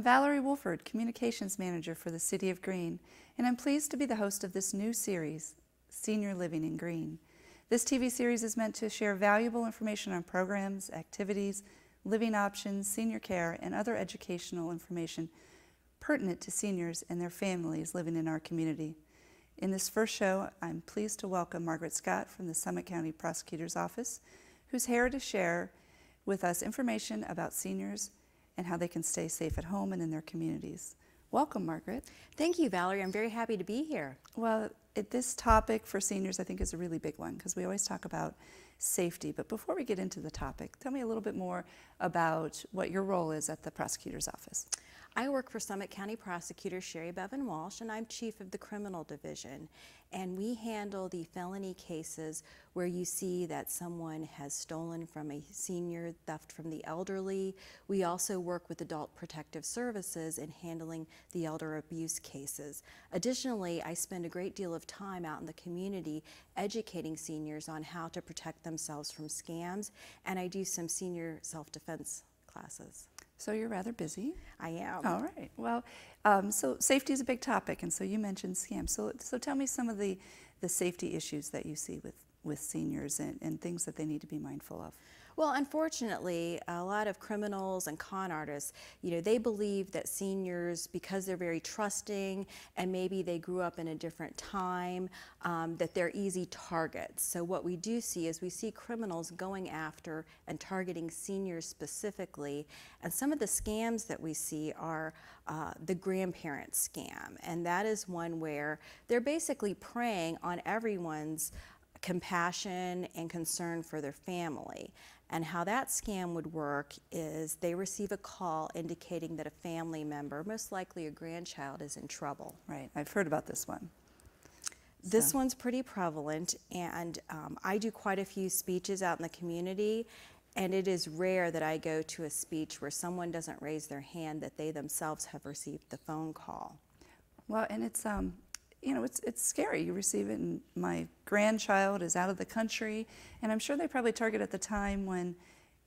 Valerie Wolford, Communications Manager for the City of Greene, and I'm pleased to be the host of this new series, Senior Living in Greene. This TV series is meant to share valuable information on programs, activities, living options, senior care, and other educational information pertinent to seniors and their families living in our community. In this first show, I'm pleased to welcome Margaret Scott from the Summit County Prosecutor's Office, who's here to share with us information about seniors and how they can stay safe at home and in their communities. Welcome, Margaret. Thank you, Valerie. I'm very happy to be here. Well, this topic for seniors I think is a really big one because we always talk about safety. But before we get into the topic, tell me a little bit more about what your role is at the Prosecutor's Office. I work for Summit County Prosecutor Sherry Bevan Walsh, and I'm Chief of the Criminal Division. And we handle the felony cases where you see that someone has stolen from a senior, theft from the elderly. We also work with Adult Protective Services in handling the elder abuse cases. Additionally, I spend a great deal of time out in the community educating seniors on how to protect themselves from scams, and I do some senior self-defense classes. So you're rather busy. I am. All right. Well, so safety is a big topic, and so you mentioned scams. So tell me some of the safety issues that you see with seniors and things that they need to be mindful of. Well, unfortunately, a lot of criminals and con artists, they believe that seniors, because they're very trusting and maybe they grew up in a different time, that they're easy targets. So what we do see is we see criminals going after and targeting seniors specifically. And some of the scams that we see are the grandparent scam. And that is one where they're basically preying on everyone's compassion and concern for their family. And how that scam would work is they receive a call indicating that a family member, most likely a grandchild, is in trouble. Right, I've heard about this one. This one's pretty prevalent, and I do quite a few speeches out in the community, and it is rare that I go to a speech where someone doesn't raise their hand that they themselves have received the phone call. Well, and it's it's scary. You receive it, and my grandchild is out of the country, and I'm sure they probably target at the time when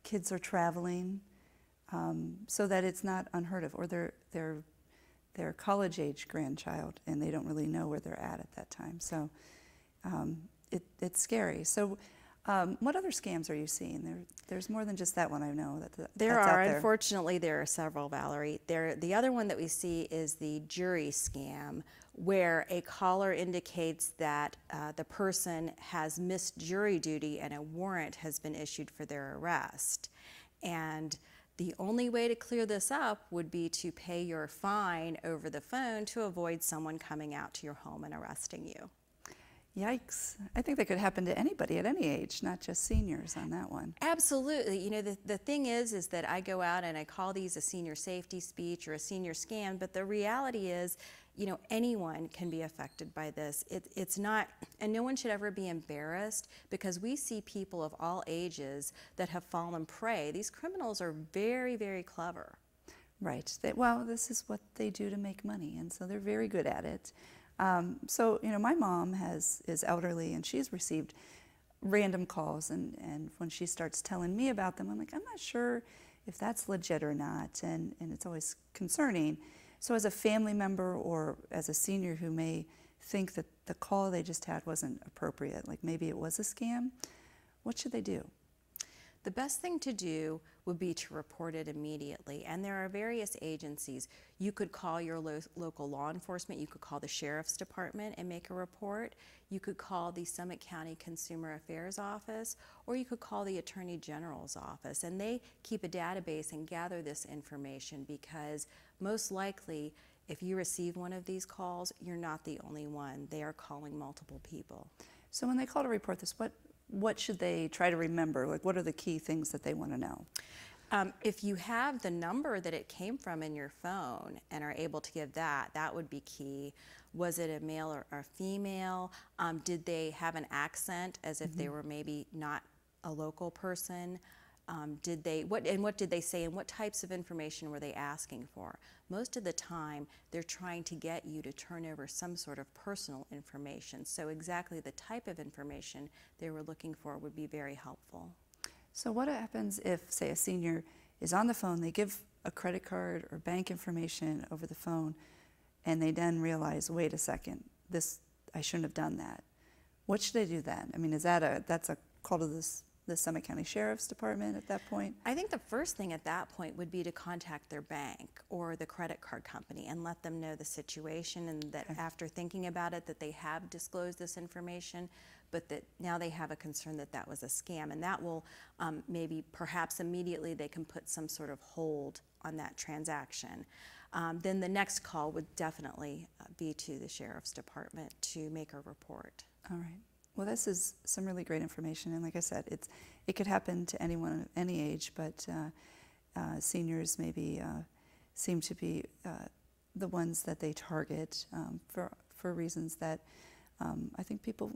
kids are traveling, so that it's not unheard of, or their college-age grandchild, and they don't really know where they're at that time. So it's scary. So what other scams are you seeing? There's more than just that one, I know. There are. Unfortunately, there are several, Valerie. The other one that we see is the jury scam, where a caller indicates that the person has missed jury duty and a warrant has been issued for their arrest. And the only way to clear this up would be to pay your fine over the phone to avoid someone coming out to your home and arresting you. Yikes. I think that could happen to anybody at any age, not just seniors on that one. Absolutely. The thing is that I go out and I call these a senior safety speech or a senior scam, but the reality is, anyone can be affected by this. It's not, and no one should ever be embarrassed, because we see people of all ages that have fallen prey. These criminals are very, very clever. Right. Well, this is what they do to make money, and so they're very good at it. So, my mom is elderly, and she's received random calls, and when she starts telling me about them, I'm like, I'm not sure if that's legit or not, and it's always concerning. So as a family member or as a senior who may think that the call they just had wasn't appropriate, like maybe it was a scam, what should they do? The best thing to do would be to report it immediately. And there are various agencies. You could call your local law enforcement. You could call the Sheriff's Department and make a report. You could call the Summit County Consumer Affairs Office, or you could call the Attorney General's office. And they keep a database and gather this information, because most likely, if you receive one of these calls, you're not the only one. They are calling multiple people. So when they call to report this, what should they try to remember? Like, what are the key things that they want to know? If you have the number that it came from in your phone and are able to give that would be key. Was it a male or a female? Did they have an accent as if they were maybe not a local person? What did they say, and what types of information were they asking for? Most of the time, they're trying to get you to turn over some sort of personal information. So exactly the type of information they were looking for would be very helpful. So what happens if, say, a senior is on the phone, they give a credit card or bank information over the phone, and they then realize, wait a second, I shouldn't have done that. What should they do then? I mean, that's a call to the Summit County Sheriff's Department at that point? I think the first thing at that point would be to contact their bank or the credit card company and let them know the situation, and that after thinking about it, that they have disclosed this information, but that now they have a concern that that was a scam, and that will maybe perhaps immediately they can put some sort of hold on that transaction. Then the next call would definitely be to the Sheriff's Department to make a report. All right. Well, this is some really great information, and like I said, it could happen to anyone of any age, but seniors maybe seem to be the ones that they target for reasons that I think people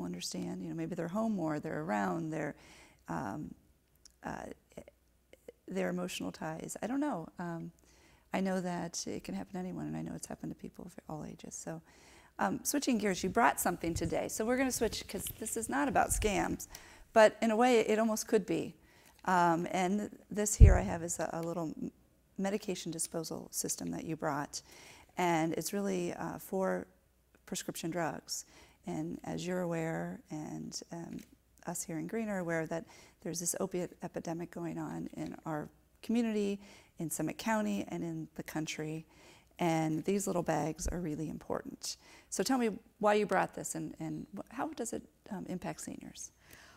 understand. You know, maybe they're home more, they're around, their emotional ties. I don't know. I know that it can happen to anyone, and I know it's happened to people of all ages. So. Switching gears, you brought something today, so we're going to switch because this is not about scams, but in a way it almost could be. And this here I have is a little medication disposal system that you brought, and it's really for prescription drugs. And as you're aware, and us here in Greene are aware, that there's this opiate epidemic going on in our community, in Summit County, and in the country. And these little bags are really important. So tell me why you brought this, and how does it impact seniors?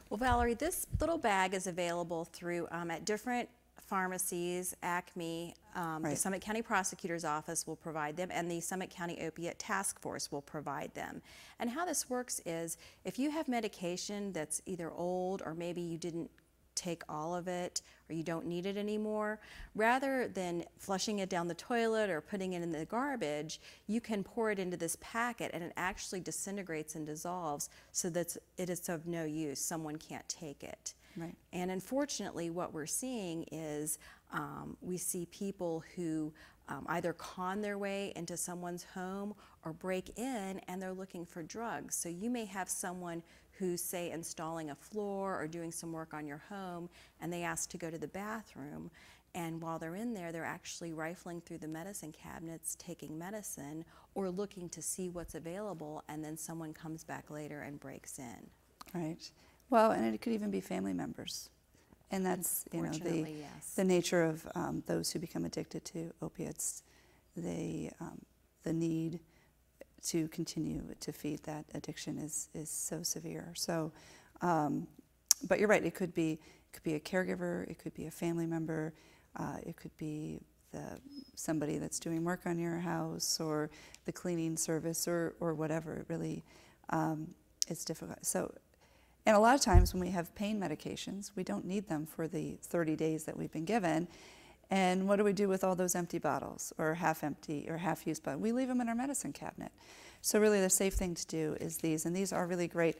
Well, Valerie, this little bag is available through at different pharmacies, Acme, the Summit County Prosecutor's Office will provide them, and the Summit County Opiate Task Force will provide them. And how this works is, if you have medication that's either old or maybe you didn't take all of it or you don't need it anymore, rather than flushing it down the toilet or putting it in the garbage, you can pour it into this packet, and it actually disintegrates and dissolves so that it is of no use. Someone can't take it. Right. And unfortunately, what we're seeing is we see people who either con their way into someone's home or break in, and they're looking for drugs. So you may have someone who's, say, installing a floor or doing some work on your home, and they ask to go to the bathroom, and while they're in there, they're actually rifling through the medicine cabinets, taking medicine, or looking to see what's available, and then someone comes back later and breaks in. Right. Well, and it could even be family members. And that's, you know, the nature of those who become addicted to opiates. The need to continue to feed that addiction is so severe. So, but you're right. It could be a caregiver. It could be a family member. It could be somebody that's doing work on your house, or the cleaning service, or whatever. It really it's difficult. So. And a lot of times when we have pain medications, we don't need them for the 30 days that we've been given. And what do we do with all those empty bottles, or half-empty or half-used bottles? We leave them in our medicine cabinet. So really the safe thing to do is these, and these are really great.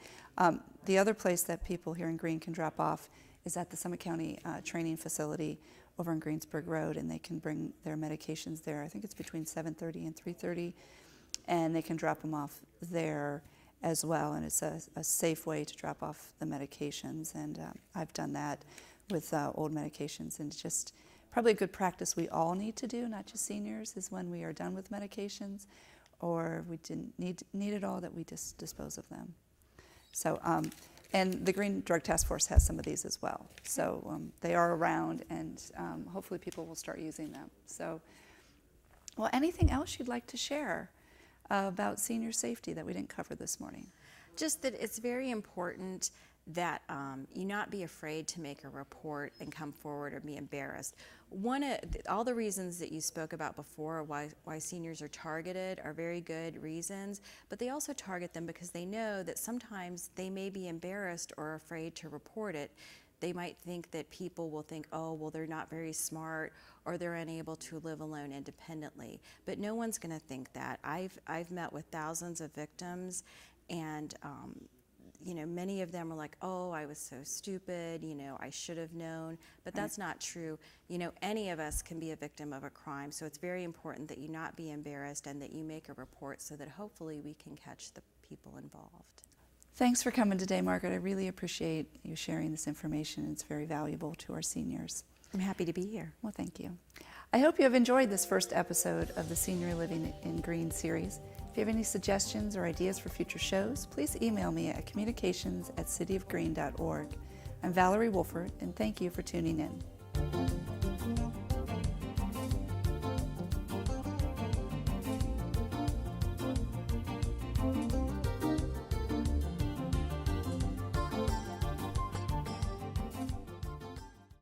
The other place that people here in Greene can drop off is at the Summit County Training Facility over on Greensburg Road, and they can bring their medications there. I think it's between 7:30 and 3:30, and they can drop them off there as well, and it's a safe way to drop off the medications, and I've done that with old medications, and it's just probably a good practice we all need to do, not just seniors, is when we are done with medications or we didn't need it all, that we just dispose of them. So, and the Greene Drug Task Force has some of these as well, so they are around, and hopefully people will start using them. So, well, anything else you'd like to share about senior safety that we didn't cover this morning? Just that it's very important that you not be afraid to make a report and come forward or be embarrassed. All the reasons that you spoke about before why seniors are targeted are very good reasons, but they also target them because they know that sometimes they may be embarrassed or afraid to report it. They might think that people will think, oh, well, they're not very smart, or they're unable to live alone independently. But no one's going to think that. I've met with thousands of victims, and you know, many of them are like, oh, I was so stupid, you know, I should have known. But that's not true. You know, any of us can be a victim of a crime, so it's very important that you not be embarrassed and that you make a report so that hopefully we can catch the people involved. Thanks for coming today, Margaret. I really appreciate you sharing this information. It's very valuable to our seniors. I'm happy to be here. Well, thank you. I hope you have enjoyed this first episode of the Senior Living in Green series. If you have any suggestions or ideas for future shows, please email me at communications@cityofgreen.org. I'm Valerie Wolford, and thank you for tuning in.